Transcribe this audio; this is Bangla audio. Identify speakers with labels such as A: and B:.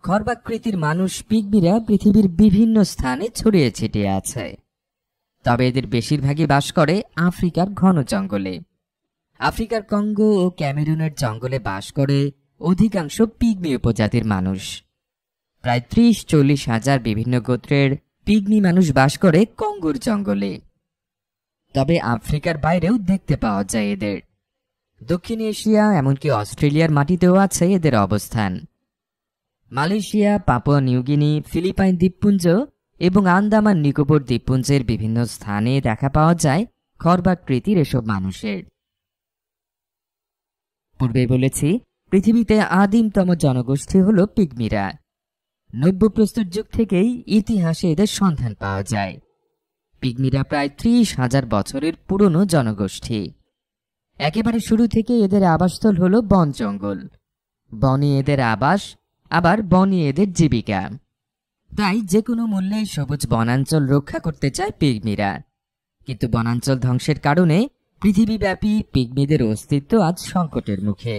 A: খর্বাকৃতির মানুষ পিগমিরা পৃথিবীর বিভিন্ন স্থানে ছড়িয়ে ছিটিয়ে আছে, তবে এদের বেশিরভাগই বাস করে আফ্রিকার ঘন জঙ্গলে। আফ্রিকার কঙ্গো ও ক্যামেরুনের জঙ্গলে বাস করে অধিকাংশ পিগমি উপজাতির মানুষ। প্রায় 30-40 হাজার বিভিন্ন গোত্রের পিগমি মানুষ বাস করে কঙ্গোর জঙ্গলে। তবে আফ্রিকার বাইরেও দেখতে পাওয়া যায় এদের। দক্ষিণ এশিয়া এমনকি অস্ট্রেলিয়ার মাটিতেও আছে এদের অবস্থান। মালয়েশিয়া, পাপুয়া নিউগিনি, ফিলিপাইন দ্বীপপুঞ্জ এবং আন্দামান নিকোবর দ্বীপপুঞ্জের বিভিন্ন স্থানে দেখা পাওয়া যায় খর্বাকৃতির এসব মানুষের। পূর্বে বলেছি, পৃথিবীতে আদিমতম জনগোষ্ঠী হল পিগমিরা। নব্যপ্রস্তর যুগ থেকেই ইতিহাসে এদের সন্ধান পাওয়া যায়। পিগমিরা প্রায় 30,000 বছরের পুরনো জনগোষ্ঠী। একেবারে শুরু থেকে এদের আবাসস্থল হল বন জঙ্গল। বনই এদের আবাস, আবার বনই এদের জীবিকা। তাই যে কোনো মূল্যে সবুজ বনাঞ্চল রক্ষা করতে চায় পিগমিরা। কিন্তু বনাঞ্চল ধ্বংসের কারণে পৃথিবীব্যাপী পিগমিদের অস্তিত্ব আজ সংকটের মুখে।